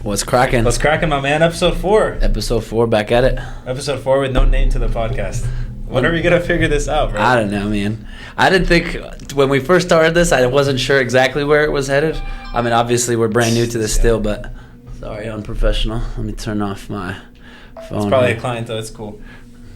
What's cracking? What's cracking, my man? Episode 4. Episode 4, back at it. Episode 4 with no name to the podcast. When are we going to figure this out, bro? I don't know, man. I didn't think, when we first started this, I wasn't sure exactly where it was headed. I mean, obviously, we're brand new to this still, but sorry, unprofessional. Let me turn off my phone. It's probably a client, though. It's cool.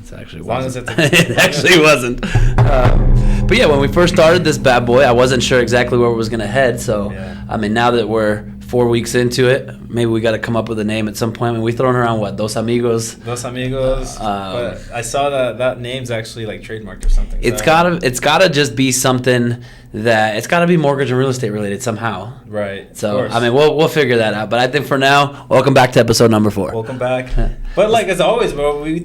It actually as long wasn't. as it's It actually wasn't. But yeah, when we first started this bad boy, I wasn't sure exactly where it was going to head. So, yeah. I mean, now that we're 4 weeks into it, maybe we got to come up with a name at some point. I mean, we've thrown around, what, Dos Amigos? Dos Amigos. But I saw that name's actually like trademarked or something. It's gotta just be something that it's gotta be mortgage and real estate related somehow. Right. So I mean, we'll figure that out. But I think for now, welcome back to episode number 4. Welcome back. But like as always, bro, we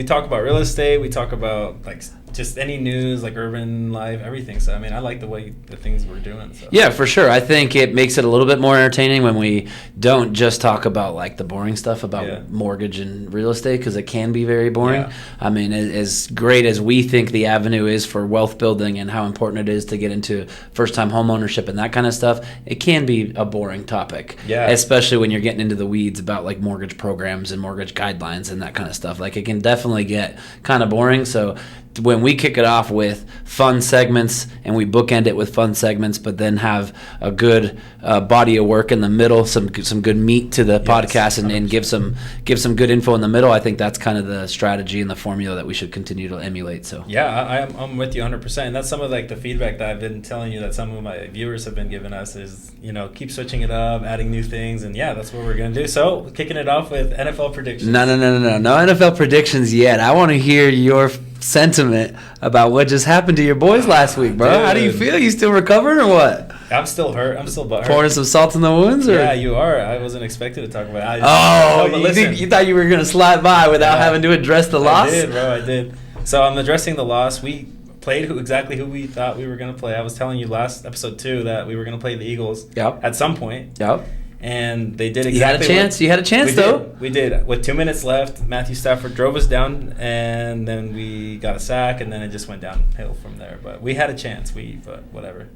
talk about real estate. We talk about like just any news, like urban life, everything. So I mean, I like the things we're doing. So. Yeah, for sure. I think it makes it a little bit more entertaining when we don't just talk about like the boring stuff about mortgage and real estate, because it can be very boring. Yeah. I mean, as great as we think the avenue is for wealth building and how important it is to get into first-time home ownership and that kind of stuff, it can be a boring topic. Yeah. Especially when you're getting into the weeds about like mortgage programs and mortgage guidelines and that kind of stuff. Like it can definitely get kind of boring. So when we kick it off with fun segments and we bookend it with fun segments, but then have a good body of work in the middle, some good meat to the podcast, and give some good info in the middle, I think that's kind of the strategy and the formula that we should continue to emulate. So yeah, I'm with you 100%. And that's some of like the feedback that I've been telling you that some of my viewers have been giving us is, keep switching it up, adding new things, and yeah, that's what we're gonna do. So kicking it off with NFL predictions. No NFL predictions yet. I want to hear your sentiment about what just happened to your boys last week, bro. Dude. How do you feel? You still recovering or what? I'm still hurt. I'm still butthurt. Pouring some salt in the wounds? Or? Yeah, you are. I wasn't expected to talk about it. You thought you were going to slide by without having to address the loss? I did, bro. I did. So I'm addressing the loss. We played exactly who we thought we were going to play. I was telling you last episode 2 that we were going to play the Eagles at some point. Yep. And they did exactly. You had a chance, though. We did. With 2 minutes left, Matthew Stafford drove us down, and then we got a sack, and then it just went downhill from there. But we had a chance. But whatever.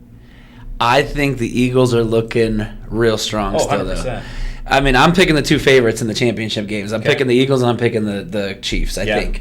I think the Eagles are looking real strong still, 100%. though. I mean, I'm picking the 2 favorites in the championship games. I'm picking the Eagles, and I'm picking the Chiefs, I think.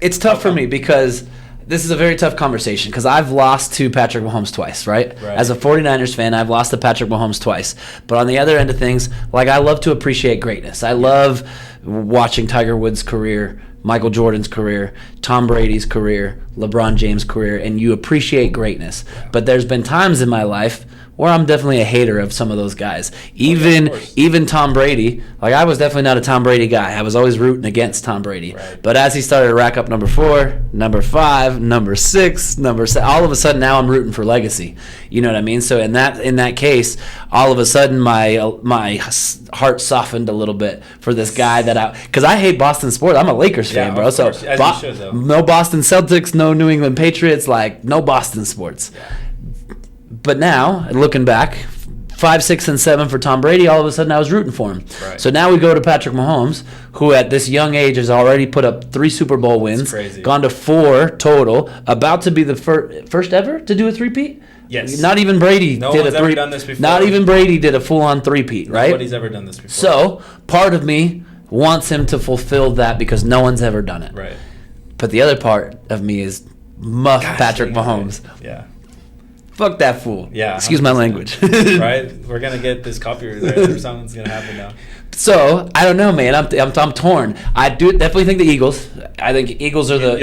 It's tough for me because this is a very tough conversation because I've lost to Patrick Mahomes twice, right? As a 49ers fan, I've lost to Patrick Mahomes twice. But on the other end of things, like I love to appreciate greatness. I love watching Tiger Woods' career, Michael Jordan's career, Tom Brady's career, LeBron James' career, and you appreciate greatness. But there's been times in my life where I'm definitely a hater of some of those guys. Even Tom Brady, like I was definitely not a Tom Brady guy. I was always rooting against Tom Brady. Right. But as he started to rack up number 4, number 5, number 6, number 7, all of a sudden now I'm rooting for legacy. You know what I mean? So in that case, all of a sudden my heart softened a little bit for this guy because I hate Boston sports. I'm a Lakers fan, bro. So no Boston Celtics, no New England Patriots, like no Boston sports. Yeah. But now, looking back, 5, 6, and 7 for Tom Brady, all of a sudden I was rooting for him. Right. So now we go to Patrick Mahomes, who at this young age has already put up 3 Super Bowl wins, gone to 4 total, about to be the first ever to do a three-peat? Yes. Not even Brady did ever done this before. Not even Brady did a full-on three-peat, right? Nobody's ever done this before. So part of me wants him to fulfill that because no one's ever done it. Right. But the other part of me is Patrick Mahomes. Yeah. Fuck that fool. Yeah. Excuse my language. Right? We're going to get this copyright or something's going to happen now. So, I don't know, man. I'm torn. I do definitely think the Eagles. I think Eagles are the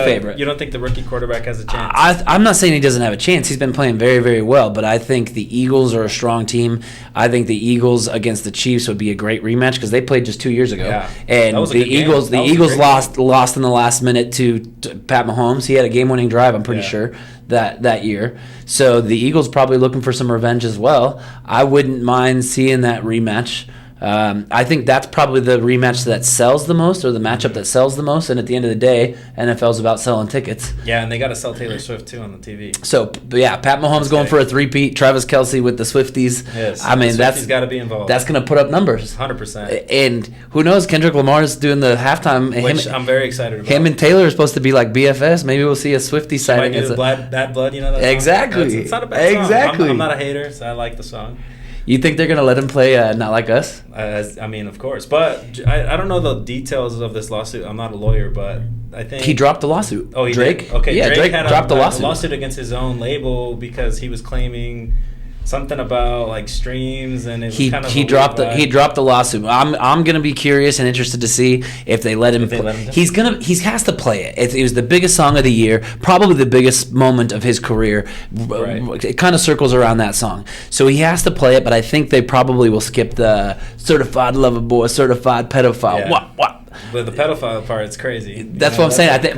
favorite. You don't think the rookie quarterback has a chance? I'm not saying he doesn't have a chance. He's been playing very, very well, but I think the Eagles are a strong team. I think the Eagles against the Chiefs would be a great rematch because they played just 2 years ago. Yeah. And the Eagles lost in the last minute to Pat Mahomes. He had a game-winning drive, I'm pretty sure, that year. So the Eagles probably looking for some revenge as well. I wouldn't mind seeing that rematch. I think that's probably the rematch that sells the most, or the matchup that sells the most. And at the end of the day, NFL's about selling tickets. Yeah, and they got to sell Taylor Swift too on the TV. So yeah, Pat Mahomes going for a three-peat. Travis Kelce with the Swifties. Yes, I mean that's got to be involved. That's going to put up numbers. 100%. And who knows? Kendrick Lamar's doing the halftime. Which I'm very excited about. Him and Taylor are supposed to be like BFS. Maybe we'll see a Swiftie sighting. Bad Blood, you know that exactly. song? It's not a bad song. Exactly. I'm not a hater, so I like the song. You think they're gonna let him play Not Like Us? I mean, of course, but I don't know the details of this lawsuit. I'm not a lawyer, but I think he dropped the lawsuit. Oh, Drake? Did? Okay, yeah, Drake had dropped the lawsuit. A lawsuit against his own label because he was claiming something about like streams, and it was kind of he dropped the lawsuit. I'm gonna be curious and interested to see if they let him. He has to play it. It was the biggest song of the year, probably the biggest moment of his career. Right. It kind of circles around that song, so he has to play it. But I think they probably will skip the certified lover boy, certified pedophile. Yeah. What? But the pedophile part, it's crazy. That's what I'm saying. I think,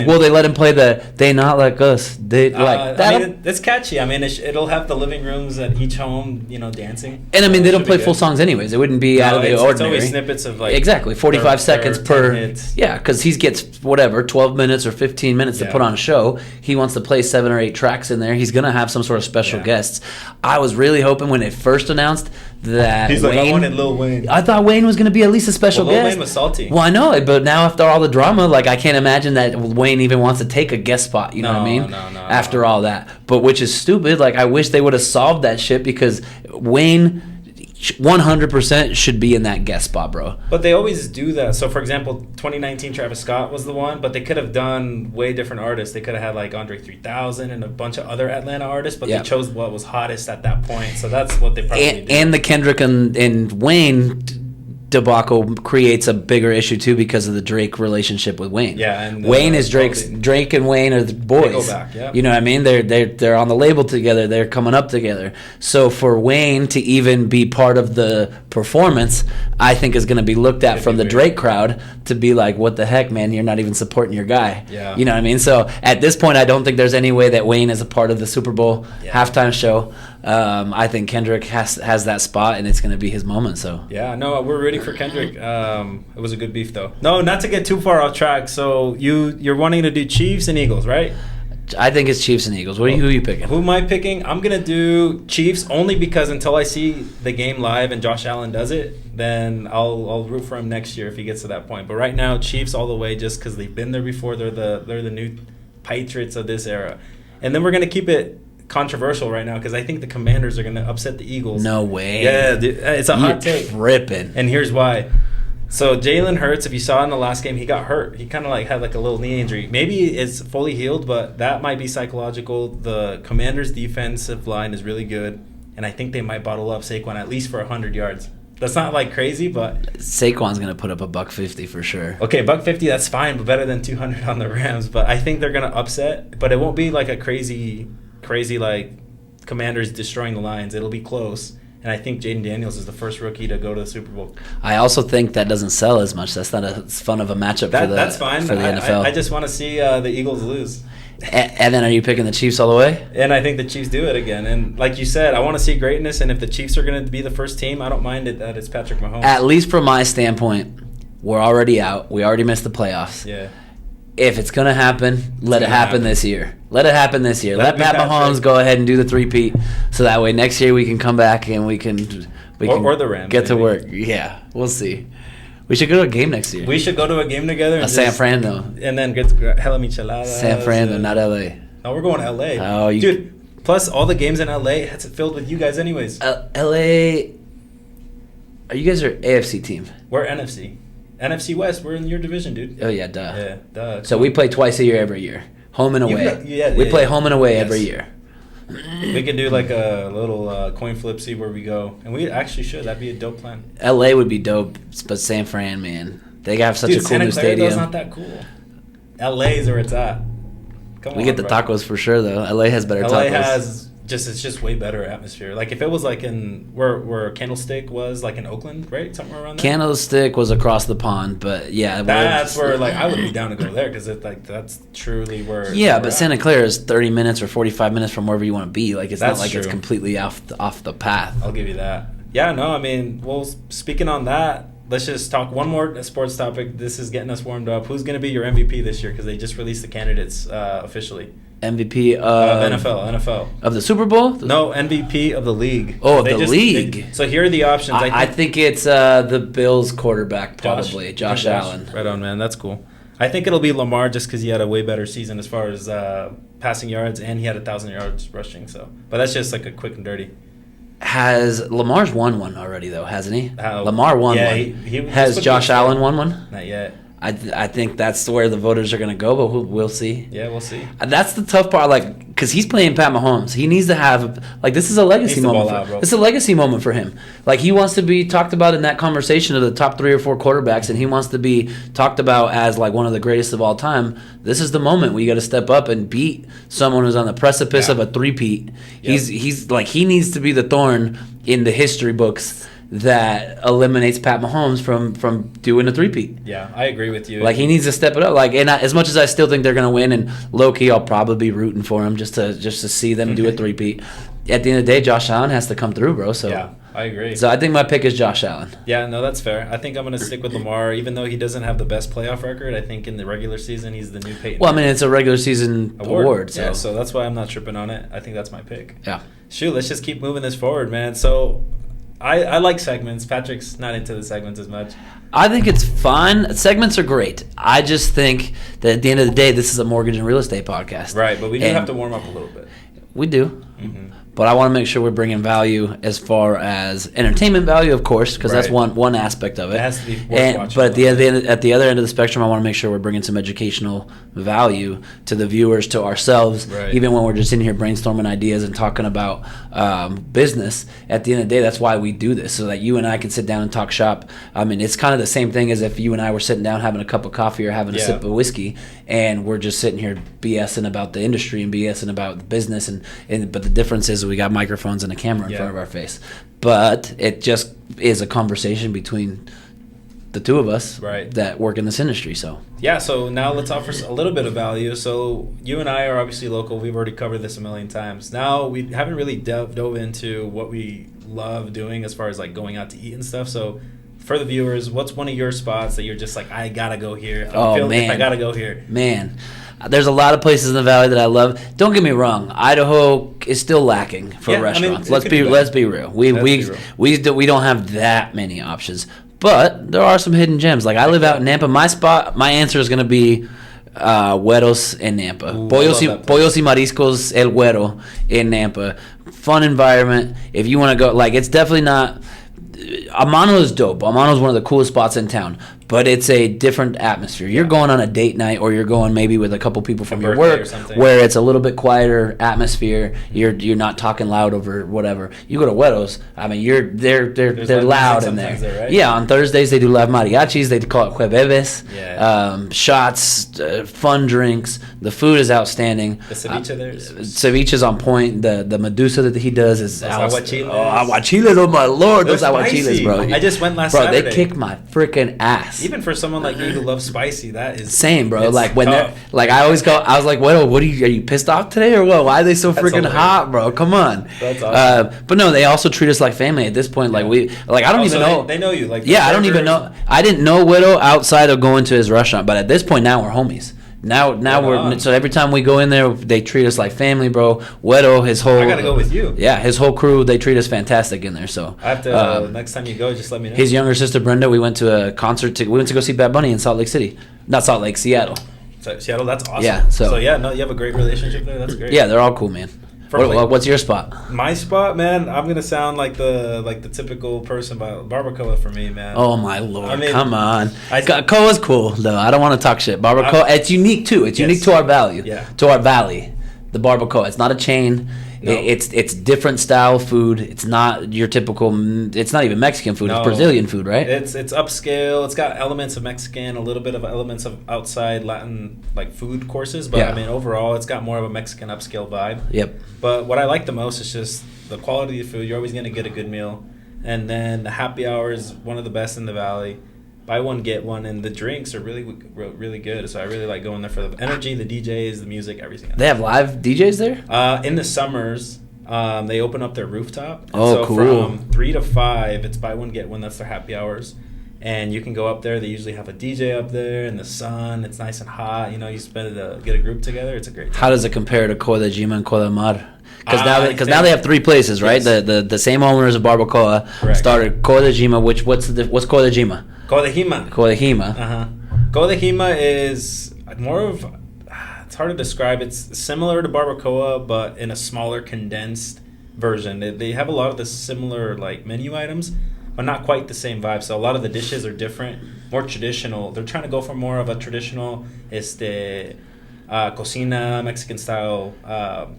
will they let him play They Not Like Us? They like that. I mean, it's catchy. I mean, it'll have the living rooms at each home, dancing. And I mean, they don't play full songs anyways. It wouldn't be out of the ordinary. It's always snippets of like exactly 45 seconds per. Hits. Yeah, because he gets 12 minutes or 15 minutes to put on a show. He wants to play 7 or 8 tracks in there. He's gonna have some sort of special guests. I was really hoping when they first announced that he's Wayne, like, I wanted Lil Wayne. I thought Wayne was going to be at least a special guest. Lil Wayne was salty. Well, I know, but now after all the drama, like I can't imagine that Wayne even wants to take a guest spot. You know what I mean? No. After all that, but which is stupid. Like I wish they would have solved that shit because Wayne 100% should be in that guest spot, bro. But they always do that. So, for example, 2019 Travis Scott was the one, but they could have done way different artists. They could have had like Andre 3000 and a bunch of other Atlanta artists, but they chose what was hottest at that point. So that's what they probably did. And the Kendrick and Wayne debacle creates a bigger issue too because of the Drake relationship with Wayne. Yeah, and Wayne is Drake and Wayne are the boys. They go back, yeah. You know what I mean? They're on the label together. They're coming up together. So for Wayne to even be part of the performance, I think is going to be looked at from the Drake crowd to be like, what the heck, man? You're not even supporting your guy. Yeah. You know what I mean? So at this point, I don't think there's any way that Wayne is a part of the Super Bowl halftime show. I think Kendrick has that spot, and it's going to be his moment. So yeah, no, we're rooting for Kendrick. It was a good beef, though. No, not to get too far off track. So you're wanting to do Chiefs and Eagles, right? I think it's Chiefs and Eagles. Who are you picking? Who am I picking? I'm gonna do Chiefs only because until I see the game live and Josh Allen does it, then I'll root for him next year if he gets to that point. But right now, Chiefs all the way, just because they've been there before. They're the new Patriots of this era, and then we're gonna keep it controversial right now because I think the Commanders are gonna upset the Eagles. No way. Yeah, dude, it's a hot take. Tripping. And here's why. So Jalen Hurts, if you saw in the last game, he got hurt. He kind of like had like a little knee injury. Maybe it's fully healed, but that might be psychological. The Commanders' defensive line is really good, and I think they might bottle up Saquon at least for 100 yards. That's not like crazy, but Saquon's gonna put up a $150 for sure. Okay, $150, that's fine, but better than 200 on the Rams. But I think they're gonna upset, but it won't be like a crazy like Commanders destroying the Lions. It'll be close. And I think Jaden Daniels is the first rookie to go to the Super Bowl. I also think that doesn't sell as much. That's not as fun of a matchup that's fine. for the NFL. I just want to see the Eagles lose. And then are you picking the Chiefs all the way? And I think the Chiefs do it again. And like you said, I want to see greatness. And if the Chiefs are going to be the first team, I don't mind it that it's Patrick Mahomes. At least from my standpoint, we're already out. We already missed the playoffs. Yeah. If it's going to happen, let it happen this year. Let it happen this year. Let Pat Mahomes go ahead and do the three-peat, so that way next year we can come back and we can or the Rams get to work. Yeah, we'll see. We should go to a game next year. We should go to a game together. San Fran, though. And then get to hella micheladas. San Fran, though, not L.A. No, we're going to L.A. Oh, dude, plus all the games in L.A., it's filled with you guys anyways. L.A., you guys are AFC team. We're NFC. NFC West, we're in your division, dude. Oh, yeah, duh. Yeah, duh. So we play twice a year every year. Home and away. We play home and away every year. We could do like a little coin flip, see where we go. And we actually should. That'd be a dope plan. LA would be dope, but San Fran, man. They have such a cool new stadium. Dude, not that cool. LA is where it's at. Come on, we get the tacos for sure, though. LA has better tacos. LA has it's just way better atmosphere. Like if it was like in where Candlestick was, like in Oakland, right? Somewhere around there. Candlestick was across the pond, but yeah, that's where like I would be down to go there because that's truly where. Yeah, but Santa Clara is 30 minutes or 45 minutes from wherever you want to be. Like it's not like true. It's completely off the path. I'll give you that. Yeah, no, I mean, well, speaking on that, let's just talk one more sports topic. This is getting us warmed up. Who's going to be your MVP this year? Because they just released the candidates officially. MVP of NFL. Of the Super Bowl? No, MVP of the league. Oh, the league. So here are the options. I think it's the Bills quarterback, probably. Josh Allen. Right on, man. That's cool. I think it'll be Lamar just because he had a way better season as far as passing yards, and he had 1,000 yards rushing. So, but that's just like a quick and dirty. Lamar's won one already though, hasn't he? Oh, Lamar won yeah, one. he Has Josh Allen won one? Not yet. I think that's where the voters are going to go, but we'll see. Yeah, we'll see. That's the tough part, like, because he's playing Pat Mahomes. He needs to have, like, this is a legacy moment. This is a legacy moment for him. Like, he wants to be talked about in that conversation of the top 3 or 4 quarterbacks, and he wants to be talked about as, like, one of the greatest of all time. This is the moment where you got to step up and beat someone who's on the precipice of a three-peat. Yep. He's like, he needs to be the thorn in the history books that eliminates Pat Mahomes from doing a three-peat. Yeah, I agree with you. Like, he needs to step it up. Like, and as much as I still think they're going to win, and low-key I'll probably be rooting for him just to see them do a three-peat. At the end of the day, Josh Allen has to come through, bro. So yeah, I agree. So I think my pick is Josh Allen. Yeah, no, that's fair. I think I'm going to stick with Lamar, even though he doesn't have the best playoff record. I think in the regular season, he's the new Peyton. Well, I mean, it's a regular season award. So. Yeah, so that's why I'm not tripping on it. I think that's my pick. Yeah. Shoot, let's just keep moving this forward, man. So I like segments. Patrick's not into the segments as much. I think it's fun. Segments are great. I just think that at the end of the day, this is a mortgage and real estate podcast. Right, but we do have to warm up a little bit. We do. Mm-hmm. But I want to make sure we're bringing value as far as entertainment value, of course, because that's one aspect of it. It has to be worth watching. But at the other end of the spectrum, I want to make sure we're bringing some educational value to the viewers, to ourselves, even when we're just in here brainstorming ideas and talking about business. At the end of the day, that's why we do this, so that you and I can sit down and talk shop. I mean, it's kind of the same thing as if you and I were sitting down having a cup of coffee or having a sip of whiskey, and we're just sitting here BSing about the industry and BSing about the business. But the difference is we got microphones and a camera in front of our face. But it just is a conversation between the two of us that work in this industry. So now let's offer a little bit of value. So you and I are obviously local. We've already covered this a million times. Now we haven't really dove into what we love doing as far as like going out to eat and stuff. So for the viewers, what's one of your spots that you're just like, I gotta go here? If I gotta go here. Man, there's a lot of places in the valley that I love. Don't get me wrong, Idaho is still lacking for restaurants. Let's be real. We don't have that many options, but there are some hidden gems. Like, I live out in Nampa. My answer is gonna be Güeros in Nampa. Pollos y Mariscos El Güero in Nampa. Fun environment. If you want to go, like, it's definitely not. Amano is dope. Amano is one of the coolest spots in town, but it's a different atmosphere. You're going on a date night, or you're going maybe with a couple people from your work, where it's a little bit quieter atmosphere. You're not talking loud over whatever. You go to Güeros, I mean, they're loud in there. Right? Yeah, on Thursdays they do live mariachis. They call it jueves. Yeah. Shots, fun drinks. The food is outstanding. The ceviche there. Ceviche is on point. The medusa that he does is aguachiles. Aguachiles, oh my lord, those aguachiles, bro. I just went last Saturday. They kicked my freaking ass. Even for someone like me who loves spicy, that is same, bro. Like, when they're like, I always go, I was like, what are you pissed off today or what? Why are they so freaking hot, bro? Come on. That's awesome. But no, they also treat us like family at this point. Like, I don't even know. They know you. Like, I don't even know. I didn't know Widow outside of going to his restaurant, but at this point now we're homies. Now we're so every time we go in there, they treat us like family, bro. Wedo, his whole. I gotta go with you. Yeah, his whole crew, they treat us fantastic in there. So I have to. Next time you go, just let me know. His younger sister Brenda, we went to a concert. We went to go see Bad Bunny in Salt Lake City, not Salt Lake, Seattle. So, Seattle, that's awesome. Yeah. So you have a great relationship there. That's great. Yeah, they're all cool, man. What's your spot? My spot, man. I'm gonna sound like the typical person, but barbacoa for me, man. Oh my lord! I mean, come on. Coa's cool though. I don't want to talk shit. Barbacoa. It's unique too. It's unique to our value. Yeah. To our valley, the barbacoa. It's not a chain. No. It's different style food. It's not your typical. It's not even Mexican food. No. It's Brazilian food, right? It's upscale. It's got elements of Mexican, a little bit of elements of outside Latin like food courses. But I mean, overall, it's got more of a Mexican upscale vibe. Yep. But what I like the most is just the quality of food. You're always gonna get a good meal, and then the happy hour is one of the best in the valley. Buy one, get one, and the drinks are really, really good. So I really like going there for the energy, the DJs, the music, everything. They have live DJs there? In the summers, they open up their rooftop. And so cool. From 3 to 5, it's buy one, get one. That's their happy hours. And you can go up there. They usually have a DJ up there in the sun. It's nice and hot. You know, you get a group together. It's a great time. How does it compare to Codajima and Codamar? Because now they have 3 places, right? Yes. The same owners of Barbacoa started Codajima. What's Codajima? Codajima. Codajima is more of, it's hard to describe. It's similar to Barbacoa, but in a smaller, condensed version. They have a lot of the similar like menu items, but not quite the same vibe. So a lot of the dishes are different, more traditional. They're trying to go for more of a traditional cocina, Mexican style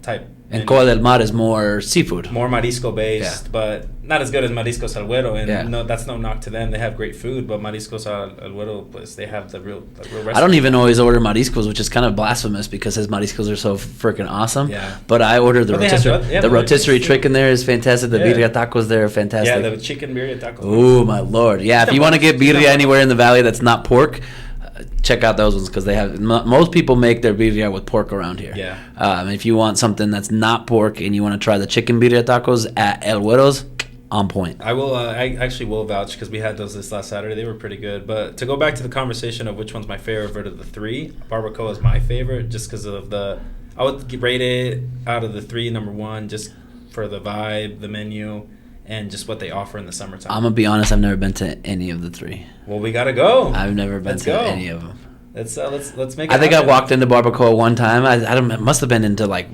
type. And Cola del Mar is more seafood. More marisco based, but not as good as Mariscos Al Güero. And no, that's no knock to them. They have great food, but Mariscos Al Güero, pues, they have the real recipe. I don't even always order mariscos, which is kind of blasphemous because his mariscos are so freaking awesome. Yeah. But I order the rotisserie. The rotisserie trick in there is fantastic. The birria tacos there are fantastic. Yeah, the chicken birria tacos. Ooh, my lord. Yeah, if you want to get birria anywhere in the valley that's not pork, check out those ones because they have most people make their birria with pork around here. Yeah. If you want something that's not pork and you want to try the chicken birria tacos at El Güero's, on point. I will. I actually will vouch because we had those this last Saturday. They were pretty good. But to go back to the conversation of which one's my favorite of the three, Barbacoa is my favorite just because of the. I would rate it out of the three number one just for the vibe, the menu, and just what they offer in the summertime. I'm gonna be honest. I've never been to any of the three. Well, we gotta go. I've never been to any of them. Let's make it I think happen. I walked into Barbacoa one time. I don't. It must have been into like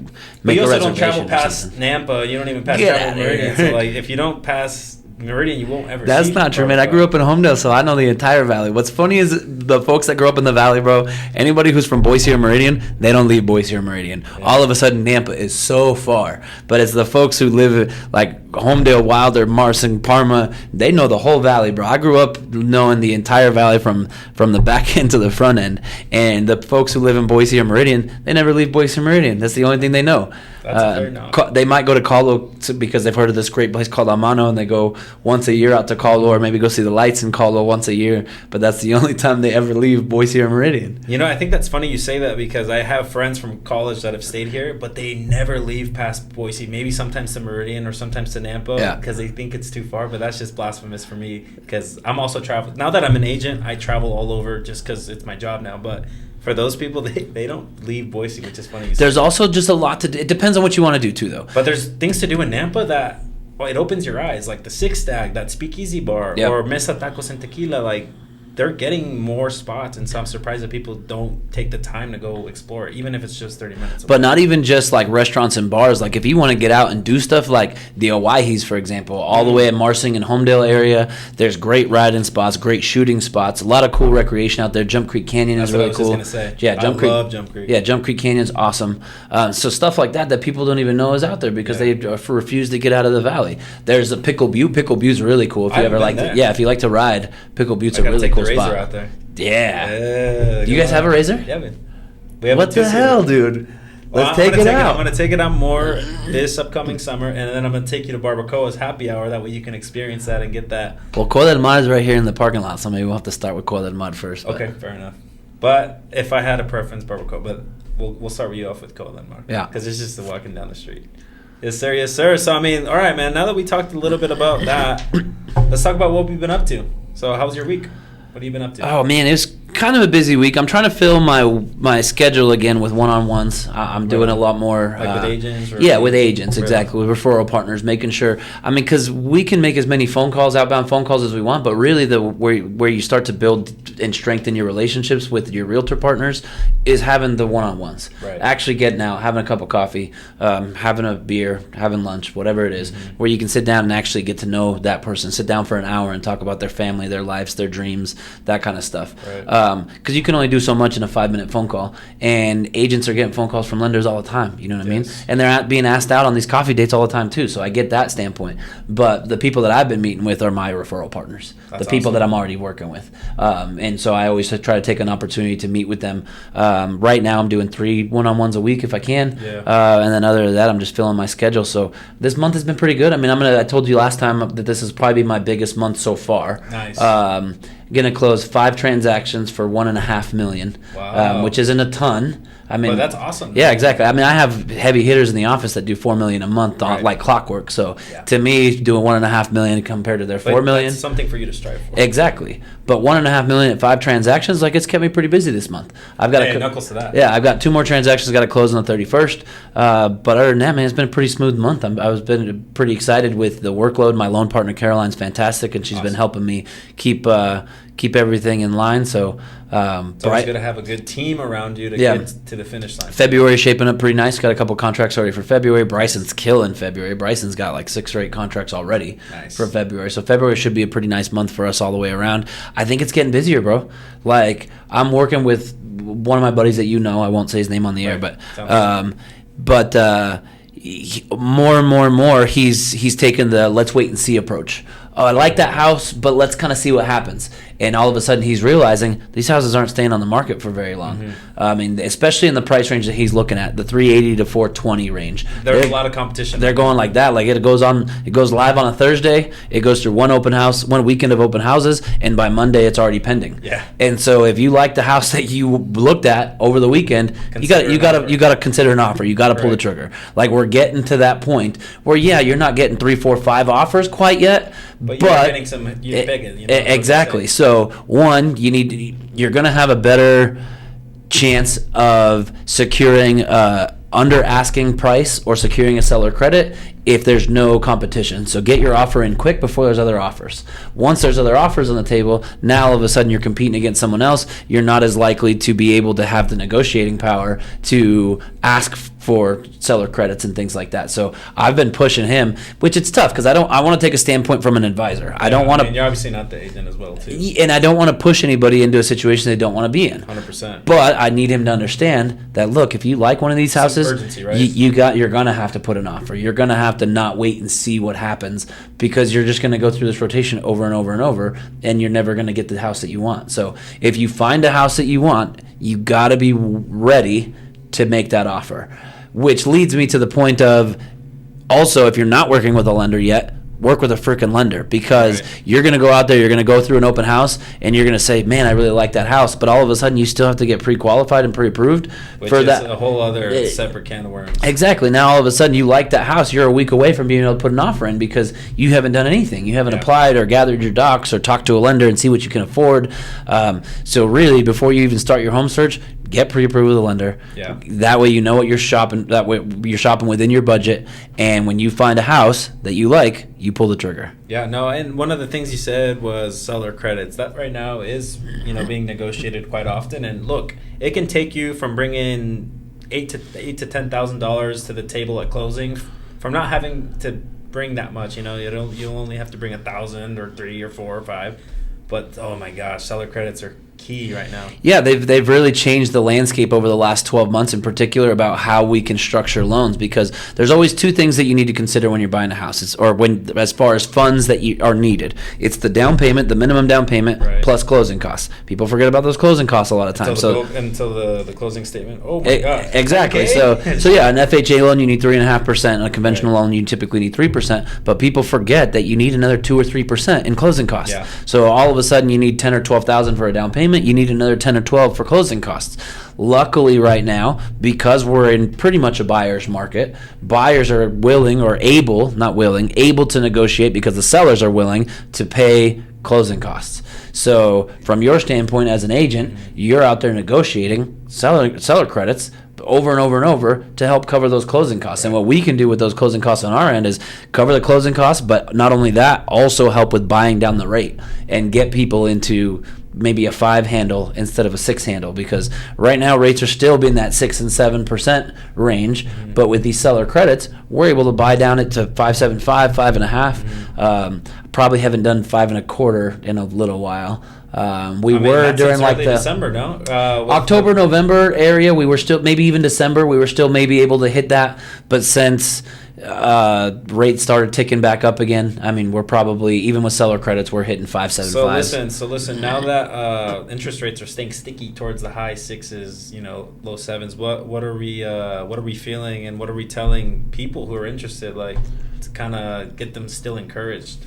make you a also reservation. don't travel past Nampa. You don't even pass Travel Meridian. So like, if you don't pass Meridian, you won't ever. That's not true, man. I grew up in Homedale, so I know the entire valley. What's funny is the folks that grow up in the valley, bro. Anybody who's from Boise or Meridian, they don't leave Boise or Meridian. Yeah. All of a sudden, Nampa is so far. But it's the folks who live like Homedale, Wilder, Marson, Parma. They know the whole valley, bro. I grew up knowing the entire valley from the back end to the front end. And the folks who live in Boise or Meridian, they never leave Boise or Meridian. That's the only thing they know. That's fair enough. They might go to Calo because they've heard of this great place called Amano, and they go once a year out to Calo, or maybe go see the lights in Calo once a year. But that's the only time they ever leave Boise or Meridian. You know, I think that's funny you say that because I have friends from college that have stayed here, but they never leave past Boise. Maybe sometimes to Meridian or sometimes to Nampa because they think it's too far. But that's just blasphemous for me because I'm also traveling. Now that I'm an agent, I travel all over just because it's my job now. But for those people, they don't leave Boise, which is funny. There's also just a lot to do. It depends on what you want to do, too, though. But there's things to do in Nampa that, it opens your eyes. Like the Six Stag, that speakeasy bar, or Mesa Tacos and Tequila. Like, they're getting more spots, and so I'm surprised that people don't take the time to go explore it, even if it's just 30 minutes away. But not even just like restaurants and bars. Like if you want to get out and do stuff like the Owyhees, for example, all the way at Marsing and Homedale area, there's great riding spots, great shooting spots, a lot of cool recreation out there. Jump Creek Canyon is really cool. That's what I was just Yeah, gonna say. I love Jump Creek. Yeah, Jump Creek Canyon's awesome. So stuff like that people don't even know is out there because they refuse to get out of the valley. There's a Pickle Butte. Pickle Butte's really cool if you ever like. Yeah, if you like to ride, Pickle Butte's a really cool spot. Out there. Yeah. Do you guys have a razor? Yeah, man. We have what the hell, dude? Let's take it out. I'm going to take it out more this upcoming summer, and then I'm going to take you to Barbacoa's happy hour. That way you can experience that and get that. Well, Cola del Mar is right here in the parking lot, so maybe we'll have to start with Cola del Mar first. Okay, fair enough. But if I had a preference, Barbacoa. But we'll start with you off with Cola del Mar. Yeah. Because it's just walking down the street. Yes, sir. Yes, sir. So, I mean, all right, man. Now that we talked a little bit about that, let's talk about what we've been up to. So, how was your week? What have you been up to? Oh, man, it was kind of a busy week. I'm trying to fill my schedule again with one-on-ones. I'm doing a lot more. Like with agents? Yeah, with agents, exactly. With referral partners, making sure. I mean, because we can make as many outbound phone calls as we want, but really where you start to build and strengthen your relationships with your realtor partners is having the one-on-ones. Right. Actually getting out, having a cup of coffee, having a beer, having lunch, whatever it is, where you can sit down and actually get to know that person. Sit down for an hour and talk about their family, their lives, their dreams, that kind of stuff. Right. Because you can only do so much in a 5-minute phone call, and agents are getting phone calls from lenders all the time. You know what I mean? And they're being asked out on these coffee dates all the time too. So I get that standpoint. But the people that I've been meeting with are my referral partners, the people that I'm already working with. And so I always try to take an opportunity to meet with them. Right now I'm doing 3 one-on-ones a week if I can. And then other than that, I'm just filling my schedule. So this month has been pretty good. I mean, I told you last time that this is probably my biggest month so far. Nice. Gonna close 5 transactions for $1.5 million, which isn't a ton. I mean, but that's awesome. Yeah, exactly. I mean, I have heavy hitters in the office that do $4 million a month on like clockwork. So to me, doing $1.5 million compared to their $4 million, that's something for you to strive for. Exactly. But $1.5 million at 5 transactions, like it's kept me pretty busy this month. I've got knuckles to that. Yeah, I've got 2 more transactions got to close on the 31st. But other than that, man, it's been a pretty smooth month. I've been pretty excited with the workload. My loan partner Caroline's fantastic, and she's been helping me keep keep everything in line. So it's always good to have a good team around you to get to the finish line. February shaping up pretty nice. Got a couple contracts already for February. Bryson's killing February. Bryson's got like 6 or 8 contracts already for February. So February should be a pretty nice month for us all the way around. I think it's getting busier, bro. Like, I'm working with one of my buddies that you know. I won't say his name on the air, but more and more he's taken the let's wait and see approach. Oh, I like that house, but let's kind of see what happens. And all of a sudden he's realizing these houses aren't staying on the market for very long. I mean, especially in the price range that he's looking at, the 380 to 420 range. There's a lot of competition. They're going like that. Like, it goes live on a Thursday. It goes through one weekend of open houses, and by Monday it's already pending. Yeah. And so if you like the house that you looked at over the weekend, you got to consider an offer. You got to pull the trigger. Like, we're getting to that point where you're not getting 3, 4, 5 offers quite yet. But you're getting some. You're begging. Exactly. So you're going to have a better chance of securing under asking price or securing a seller credit if there's no competition. So get your offer in quick before there's other offers. Once there's other offers on the table, now all of a sudden you're competing against someone else. You're not as likely to be able to have the negotiating power to ask for seller credits and things like that. So I've been pushing him, which it's tough because I want to take a standpoint from an advisor. I don't want to. You're obviously not the agent as well, too. And I don't want to push anybody into a situation they don't want to be in. 100%. But I need him to understand that, look, if you like one of these houses, urgency, right? you're gonna have to put an offer. You're gonna have to not wait and see what happens, because you're just gonna go through this rotation over and over and over, and you're never gonna get the house that you want. So if you find a house that you want, you gotta be ready to make that offer. Which leads me to the point of, also, if you're not working with a lender yet, work with a freaking lender, because you're going to go out there, you're going to go through an open house, and you're going to say, man, I really like that house, but all of a sudden you still have to get pre-qualified and pre-approved. Which is a whole other separate can of worms. Exactly. Now all of a sudden you like that house, you're a week away from being able to put an offer in because you haven't done anything. You haven't applied or gathered your docs or talked to a lender and see what you can afford. So really, before you even start your home search, get pre-approved with a lender. Yeah. That way you know what you're shopping. That way you're shopping within your budget. And when you find a house that you like, you pull the trigger. Yeah. No. And one of the things you said was seller credits. That right now is being negotiated quite often. And look, it can take you from bringing $8,000 to $10,000 to the table at closing, from not having to bring that much. You only have to bring 1,000 or 3 or 4 or 5. But oh my gosh, seller credits are key right now. Yeah, they've really changed the landscape over the last 12 months in particular about how we can structure loans, because there's always 2 things that you need to consider when you're buying a house. As far as funds that are needed. It's the down payment, the minimum down payment, plus closing costs. People forget about those closing costs a lot of times. Until the closing statement. Oh my gosh. Exactly. Okay. So yeah, an FHA loan you need 3.5%, a conventional loan you typically need 3%, but people forget that you need another 2 or 3% in closing costs. Yeah. So all of a sudden you need 10 or 12,000 for a down payment. You need another 10 or 12 for closing costs. Luckily right now, because we're in pretty much a buyer's market, buyers are able to negotiate because the sellers are willing to pay closing costs. So from your standpoint as an agent, you're out there negotiating seller credits over and over and over to help cover those closing costs. And what we can do with those closing costs on our end is cover the closing costs, but not only that, also help with buying down the rate and get people into maybe a 5 handle instead of a 6 handle, because right now rates are still in that 6 and 7% range, but with these seller credits, we're able to buy down it to 5.75, 5.5. Probably haven't done 5.25 in a little while. During like the December, no? October, November area. We were still, maybe even December, we were still maybe able to hit that. But since rates started ticking back up again, I mean, we're probably, even with seller credits, we're hitting 5.75. So listen. Now that interest rates are staying sticky towards the high 6s, low 7s, what are we feeling, and what are we telling people who are interested, like, to kind of get them still encouraged?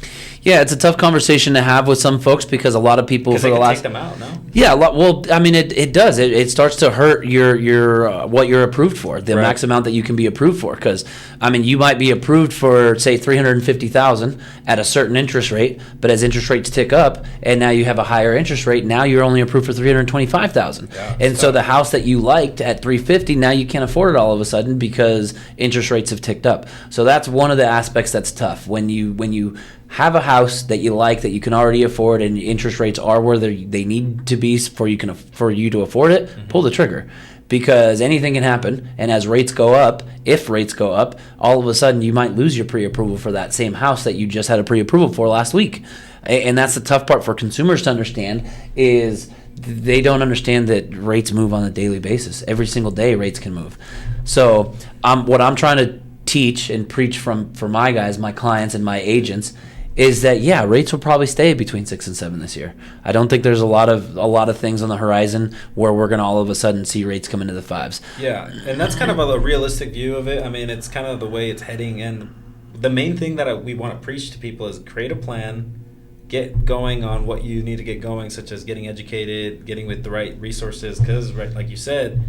Yeah, it's a tough conversation to have with some folks, because a lot of people for the last take them out, no? Yeah, well, I mean, it does. It starts to hurt your what you're approved for, the max amount that you can be approved for. Because I mean, you might be approved for say $350,000 at a certain interest rate, but as interest rates tick up, and now you have a higher interest rate, now you're only approved for $325,000. Yeah, and so the house that you liked at $350,000, now you can't afford it all of a sudden because interest rates have ticked up. So that's one of the aspects that's tough when you have a house that you like, that you can already afford, and interest rates are where they need to be for you to afford it, pull the trigger. Because anything can happen, and as rates go up, if rates go up, all of a sudden you might lose your pre-approval for that same house that you just had a pre-approval for last week. And that's the tough part for consumers to understand, is they don't understand that rates move on a daily basis. Every single day rates can move. So what I'm trying to teach and preach for my guys, my clients, and my agents is that, yeah, rates will probably stay between 6 and 7 this year. I don't think there's a lot of things on the horizon where we're going to all of a sudden see rates come into the 5s. Yeah, and that's kind of a realistic view of it. I mean, it's kind of the way it's heading. And the main thing that we want to preach to people is create a plan, get going on what you need to get going, such as getting educated, getting with the right resources. Because, right, like you said,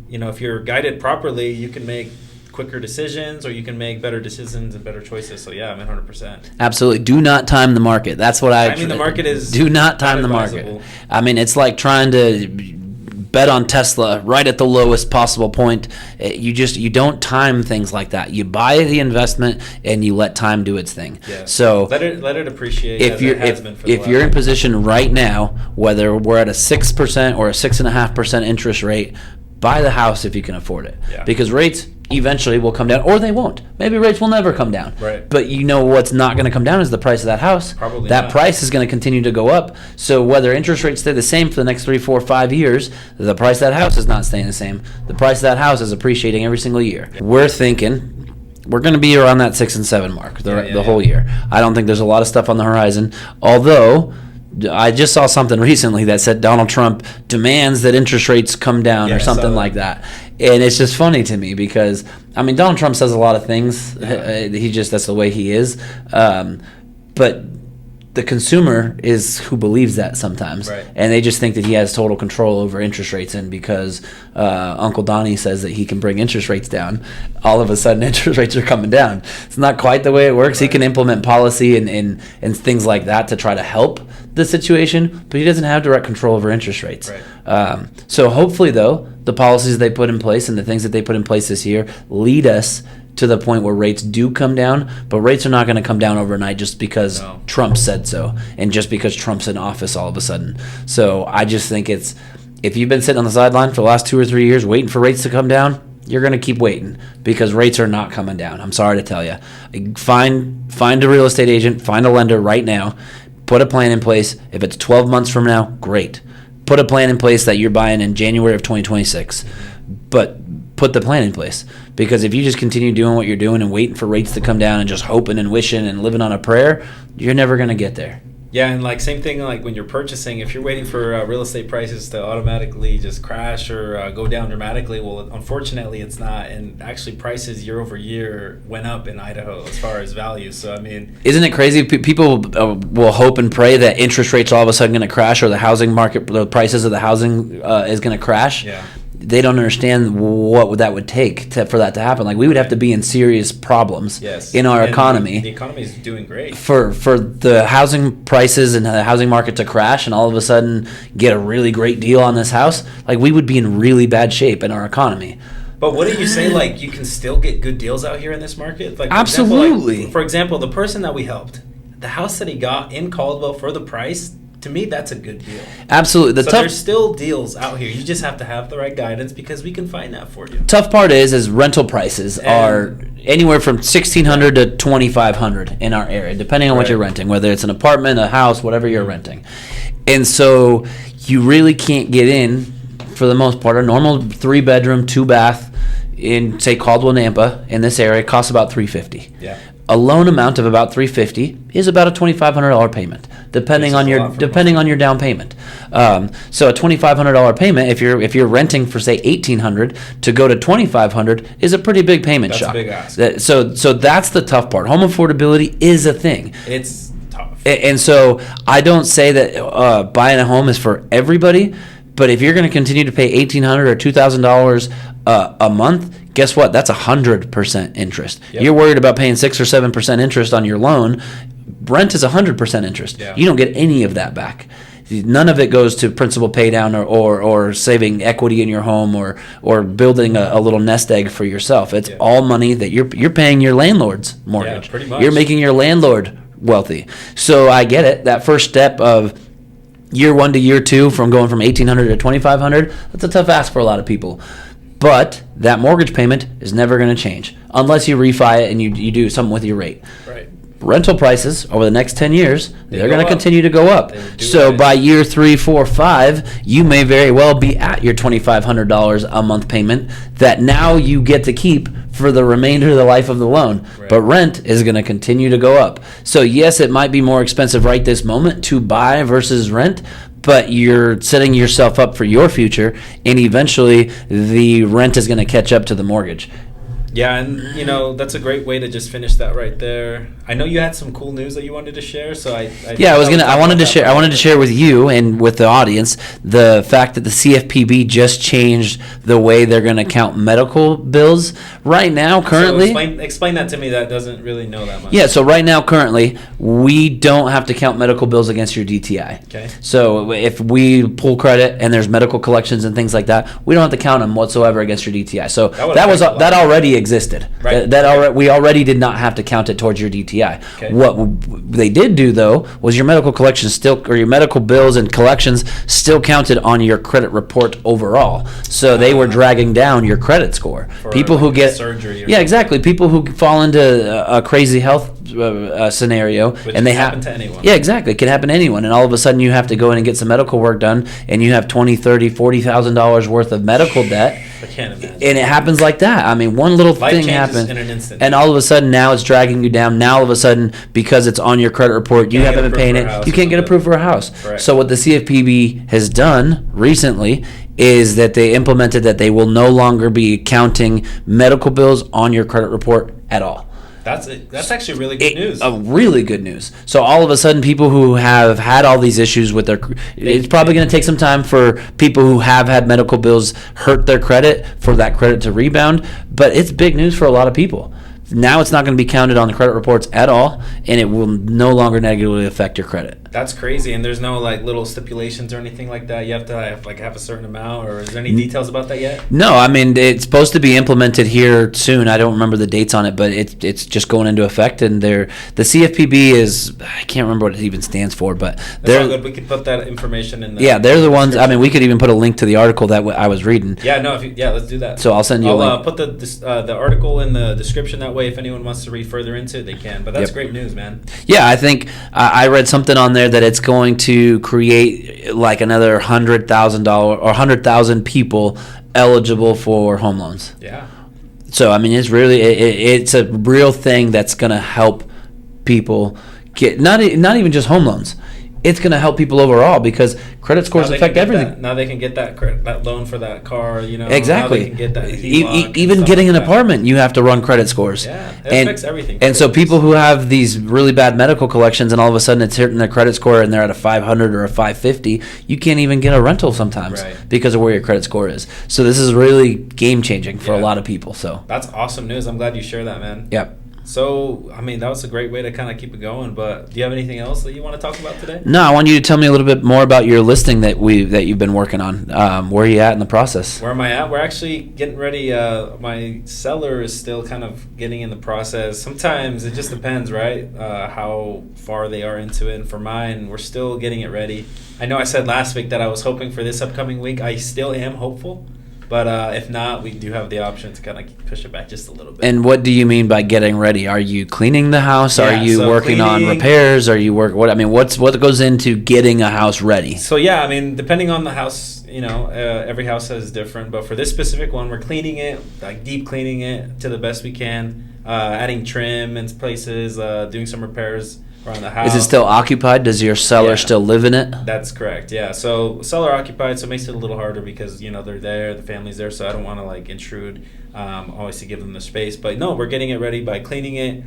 if you're guided properly, you can make quicker decisions, or you can make better decisions and better choices. So yeah, I'm 100%. Absolutely. Do not time the market. That's what I mean. The market is do not time the market. I mean, it's like trying to bet on Tesla right at the lowest possible point. You don't time things like that. You buy the investment and you let time do its thing. Yeah. So let it appreciate. If you're in position right now, whether we're at a 6% or a 6.5% interest rate, buy the house if you can afford it. Yeah. Because rates eventually will come down, or they won't. Maybe rates will never come down. Right. But what's not going to come down is the price of that house. Probably that not. Price is going to continue to go up. So whether interest rates stay the same for the next 3, 4, 5 years, the price of that house is not staying the same. The price of that house is appreciating every single year. Yeah. We're thinking we're going to be around that 6 and 7 mark the whole year. I don't think there's a lot of stuff on the horizon, although I just saw something recently that said Donald Trump demands that interest rates come down or something like that. And it's just funny to me because, I mean, Donald Trump says a lot of things. Yeah. That's the way he is. But the consumer is who believes that sometimes. Right. And they just think that he has total control over interest rates. And because Uncle Donnie says that he can bring interest rates down, all of a sudden interest rates are coming down. It's not quite the way it works. Right. He can implement policy and things like that to try to help the situation, but he doesn't have direct control over interest rates. Right. So hopefully, though, the policies they put in place and the things that they put in place this year lead us to the point where rates do come down, but rates are not going to come down overnight just because Trump said so and just because Trump's in office all of a sudden. So I just think if you've been sitting on the sideline for the last 2 or 3 years waiting for rates to come down, you're going to keep waiting because rates are not coming down. I'm sorry to tell you. Find a real estate agent, find a lender right now, put a plan in place. If it's 12 months from now, great. Put a plan in place that you're buying in January of 2026. But put the plan in place, because if you just continue doing what you're doing and waiting for rates to come down and just hoping and wishing and living on a prayer, you're never going to get there. Yeah, and same thing when you're purchasing, if you're waiting for real estate prices to automatically just crash or go down dramatically, well, unfortunately it's not. And actually prices year over year went up in Idaho as far as value. So, I mean... Isn't it crazy? People will hope and pray that interest rates are all of a sudden going to crash, or the housing market, the prices of the housing is going to crash. Yeah. They don't understand what that would take for that to happen. We would have to be in serious problems in our economy. The economy is doing great. For the housing prices and the housing market to crash and all of a sudden get a really great deal on this house, we would be in really bad shape in our economy. But what do you say, you can still get good deals out here in this market? Absolutely. For example, the person that we helped, the house that he got in Caldwell for the price, to me, that's a good deal. Absolutely. There's still deals out here. You just have to have the right guidance, because we can find that for you. Tough part is rental prices are anywhere from $1,600 to $2,500 in our area, depending on what you're renting, whether it's an apartment, a house, whatever you're renting. And so you really can't get in, for the most part. A normal 3-bedroom, 2-bath in, say, Caldwell, Nampa, in this area costs about $350. Yeah. A loan amount of about $350 is about a $2,500 payment, depending on your down payment. So a $2,500 payment, if you're renting for, say, $1,800 to go to $2,500, is a pretty big payment shock. That's a big ask. So that's the tough part. Home affordability is a thing. It's tough. And so I don't say that buying a home is for everybody, but if you're going to continue to pay $1,800 or $2,000 a month, guess what? That's 100% interest. Yep. You're worried about paying 6 or 7% interest on your loan. Rent is 100% interest. Yeah. You don't get any of that back. None of it goes to principal pay down or saving equity in your home or building a little nest egg for yourself. It's all money that you're paying your landlord's mortgage. Yeah, pretty much. You're making your landlord wealthy. So I get it. That first step of year 1 to year 2, from going from 1,800 to 2,500, that's a tough ask for a lot of people. But that mortgage payment is never going to change unless you refi it and you do something with your rate. Right. Rental prices over the next 10 years, they're going to continue to go up. So right. by year 3, 4, 5, you may very well be at your $2,500 a month payment that now you get to keep for the remainder of the life of the loan. Right. But rent is going to continue to go up. So yes, it might be more expensive right this moment to buy versus rent, but you're setting yourself up for your future, and eventually the rent is going to catch up to the mortgage. Yeah, and you know, that's a great way to just finish that right there. I know you had some cool news that you wanted to share, so I wanted to share with you and with the audience the fact that the CFPB just changed the way they're going to count medical bills right now. Currently, so explain that to me. That doesn't really know that much. Yeah, so right now, currently, we don't have to count medical bills against your DTI. Okay. So if we pull credit and there's medical collections and things like that, we don't have to count them whatsoever against your DTI. So that already existed. Right. We already did not have to count it towards your DTI. Okay. What they did do though was your medical collections your medical bills and collections still counted on your credit report overall. So they were dragging down your credit score. People who get surgery. Exactly. People who fall into a crazy health scenario, Which and can happen to anyone. Yeah, exactly. It can happen to anyone, and all of a sudden you have to go in and get some medical work done, and you have $20,000, $30,000, $40,000 worth of medical debt. I can't imagine. And it happens like that. I mean, one little thing happens, in an instant. and all of a sudden now it's dragging you down. Now all of a sudden, because it's on your credit report, you haven't been paying it. You can't get approved for a house. Right. So what the CFPB has done recently is that they implemented that they will no longer be counting medical bills on your credit report at all. That's actually really good news. Really good news. So all of a sudden, people who have had all these issues with it's probably going to take some time for people who have had medical bills hurt their credit for that credit to rebound. But it's big news for a lot of people. Now it's not going to be counted on the credit reports at all, and it will no longer negatively affect your credit. That's crazy, and there's no like little stipulations or anything like that. You have to have a certain amount, or is there any details about that yet? No, I mean it's supposed to be implemented here soon. I don't remember the dates on it, but it's just going into effect. And the CFPB is, I can't remember what it even stands for, but they're good. We could put that information in. They're the ones. I mean, we could even put a link to the article that I was reading. Yeah, no, let's do that. So I'll send you a link. Put the article in the description that way. If anyone wants to read further into it, they can. But that's great news, man. Yeah, I think I read something on there that it's going to create like another $100,000 or 100,000 people eligible for home loans. Yeah. So I mean, it's a real thing that's going to help people get not even just home loans. It's going to help people overall because credit scores affect everything. Now they can get that loan for that car, Exactly. Now they can get that even getting an apartment, you have to run credit scores. Yeah, it affects everything. And so people who have these really bad medical collections and all of a sudden it's hitting their credit score and they're at a 500 or a 550, you can't even get a rental sometimes because of where your credit score is. So this is really game changing for a lot of people. So that's awesome news. I'm glad you share that, man. Yep. So, I mean, that was a great way to kind of keep it going, but do you have anything else that you want to talk about today? No, I want you to tell me a little bit more about your listing that you've been working on. Where are you at in the process? Where am I at? We're actually getting ready. My seller is still kind of getting in the process. Sometimes it just depends, right? How far they are into it. And for mine, we're still getting it ready. I know I said last week that I was hoping for this upcoming week. I still am hopeful. But if not, we do have the option to kind of push it back just a little bit. And what do you mean by getting ready? Are you cleaning the house? Are you working on repairs? Are you what goes into getting a house ready? So yeah, I mean, depending on the house, every house is different. But for this specific one, we're cleaning it, like deep cleaning it to the best we can, adding trim in places, doing some repairs around the house. Is it still occupied? Does your seller still live in it? That's correct, yeah. So seller occupied, so it makes it a little harder because, they're there, the family's there, so I don't want to, intrude, always to give them the space. But no, we're getting it ready by cleaning it,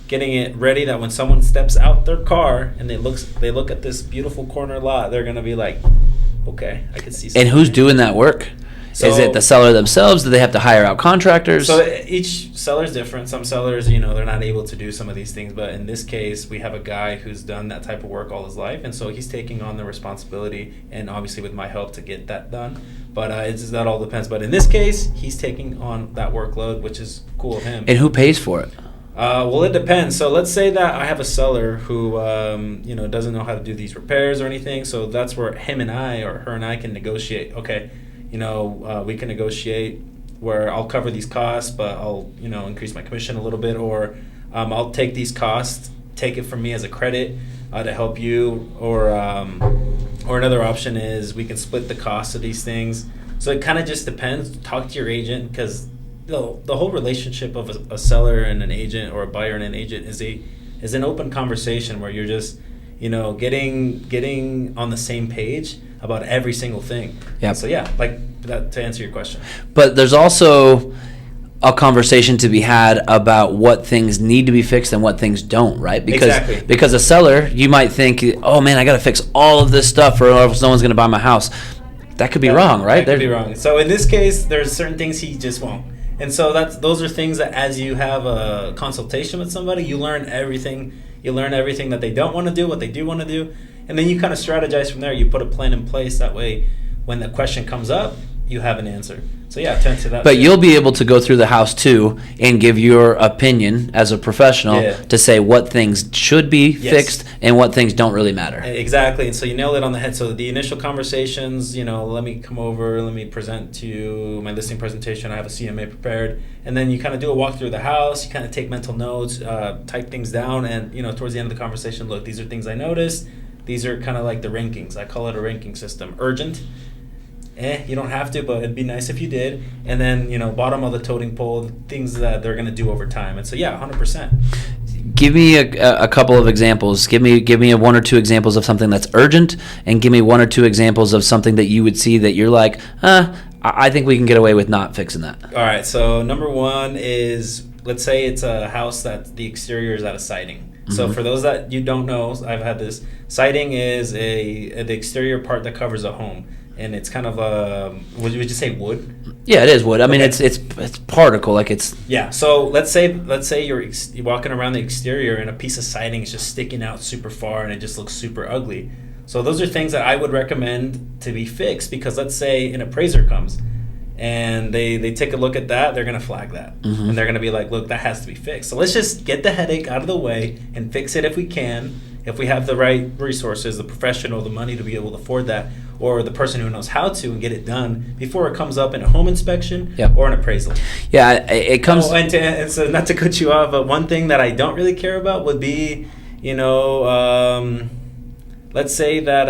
getting it ready that when someone steps out their car and they look at this beautiful corner lot, they're going to be like, okay, I can see something. And who's doing that work? So, is it the seller themselves? Do they have to hire out contractors? So each seller's different. Some sellers, they're not able to do some of these things. But in this case, we have a guy who's done that type of work all his life. And so he's taking on the responsibility and obviously with my help to get that done. But that all depends. But in this case, he's taking on that workload, which is cool of him. And who pays for it? Well, it depends. So let's say that I have a seller who, doesn't know how to do these repairs or anything. So that's where him and I, or her and I, can negotiate. Okay, we can negotiate where I'll cover these costs, but I'll, increase my commission a little bit, or I'll take these costs, take it from me as a credit to help you, or another option is we can split the cost of these things. So it kind of just depends. Talk to your agent, because the whole relationship of a seller and an agent, or a buyer and an agent, is an open conversation where you're just getting on the same page about every single thing. Yeah. So yeah, like that, to answer your question. But there's also a conversation to be had about what things need to be fixed and what things don't, right? Because a seller, you might think, oh man, I got to fix all of this stuff or else no one's going to buy my house. That could be wrong, right? That could be wrong. So in this case, there's certain things he just won't. And so those are things that, as you have a consultation with somebody, you learn everything. You learn everything that they don't want to do, what they do want to do, and then you kind of strategize from there. You put a plan in place. That way, when the question comes up, you have an answer. So yeah, to answer that. But you'll be able to go through the house too and give your opinion as a professional to say what things should be fixed and what things don't really matter. Exactly. And so you nailed it on the head. So the initial conversations, let me come over, let me present to you my listing presentation. I have a CMA prepared. And then you kind of do a walk through the house. You kind of take mental notes, type things down. And, towards the end of the conversation, look, these are things I noticed. These are kind of like the rankings. I call it a ranking system. Urgent. You don't have to, but it'd be nice if you did. And then, bottom of the totem pole, things that they're going to do over time. And so, yeah, 100%. Give me a couple of examples. Give me one or two examples of something that's urgent, and give me one or two examples of something that you would see that you're like, I think we can get away with not fixing that. All right. So number one is, let's say it's a house that the exterior is out of siding. Mm-hmm. So for those that you don't know, I've had this. Siding is the exterior part that covers a home. And it's kind of would you say wood? Yeah, it is wood. I mean, it's particle, like it's. Yeah. So let's say you're walking around the exterior and a piece of siding is just sticking out super far and it just looks super ugly. So those are things that I would recommend to be fixed, because let's say an appraiser comes and they take a look at that, they're gonna flag that, mm-hmm. and they're gonna be like, look, that has to be fixed. So let's just get the headache out of the way and fix it if we can. If we have the right resources, the professional, the money to be able to afford that, or the person who knows how to, and get it done before it comes up in a home inspection or an appraisal. Yeah, it comes. And so not to cut you off, but one thing that I don't really care about would be, let's say that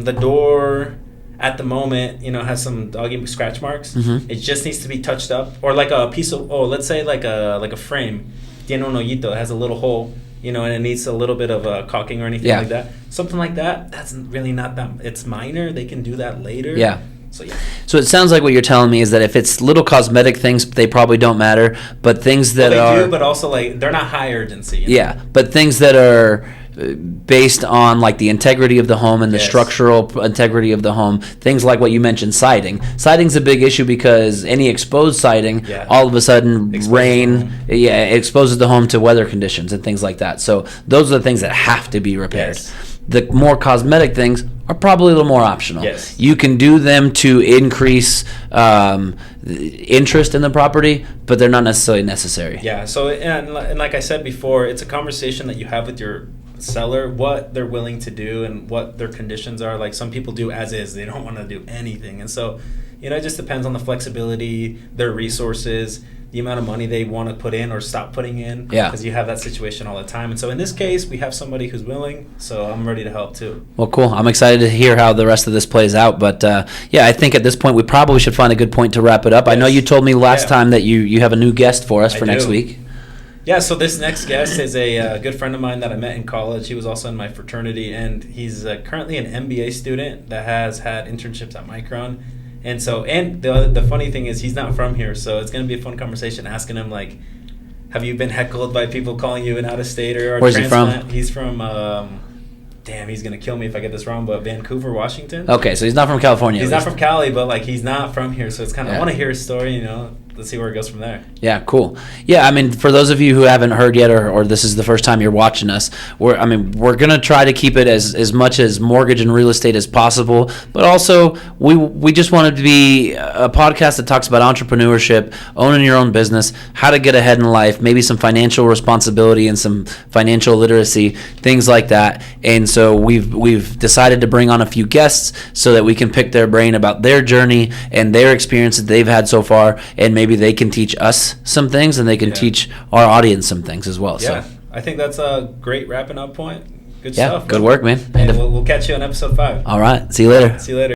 the door at the moment, has some doggy scratch marks. Mm-hmm. It just needs to be touched up, or like a piece of, let's say like a frame, tiene un hoyito, it has a little hole. And it needs a little bit of caulking or anything like that. Something like that, that's really not that... It's minor. They can do that later. Yeah. So, yeah. So it sounds like what you're telling me is that if it's little cosmetic things, they probably don't matter. But things that they do, but also, they're not high urgency. Yeah, but things that are based on, the integrity of the home and the structural integrity of the home, things like what you mentioned, siding. Siding's a big issue because any exposed siding, all of a sudden rain exposes the home to weather conditions and things like that. So those are the things that have to be repaired. Yes. The more cosmetic things are probably a little more optional. Yes. You can do them to increase interest in the property, but they're not necessarily necessary. Yeah, so and like I said before, it's a conversation that you have with your seller, what they're willing to do and what their conditions are. Like, some people do as is, they don't want to do anything, and so it just depends on the flexibility, their resources, the amount of money they want to put in or stop putting in, because you have that situation all the time. And so in this case, we have somebody who's willing, so I'm ready to help too. Well, cool. I'm excited to hear how the rest of this plays out, but I think at this point we probably should find a good point to wrap it up. Yes. I know you told me last time that you have a new guest for us for next week. Yeah, so this next guest is a good friend of mine that I met in college. He was also in my fraternity, and he's currently an MBA student that has had internships at Micron. And so, and the funny thing is, he's not from here, so it's going to be a fun conversation asking him, have you been heckled by people calling you an out-of-stater or Where's transplant? He's from, damn, he's going to kill me if I get this wrong, but Vancouver, Washington. Okay, so he's not from California. He's not from Cali, but, he's not from here, so it's kind of, I want to hear his story, let's see where it goes from there. Yeah, cool. Yeah, I mean, for those of you who haven't heard yet, or this is the first time you're watching us, we're gonna try to keep it as much as mortgage and real estate as possible, but also we just wanted to be a podcast that talks about entrepreneurship, owning your own business, how to get ahead in life, maybe some financial responsibility and some financial literacy, things like that. And so we've decided to bring on a few guests so that we can pick their brain about their journey and their experience that they've had so far, and maybe they can teach us some things and they can teach our audience some things as well. Yeah, so I think that's a great wrapping up point. Good yeah, stuff. good work, man. And we'll catch you on episode 5. All right, see you later. See you later.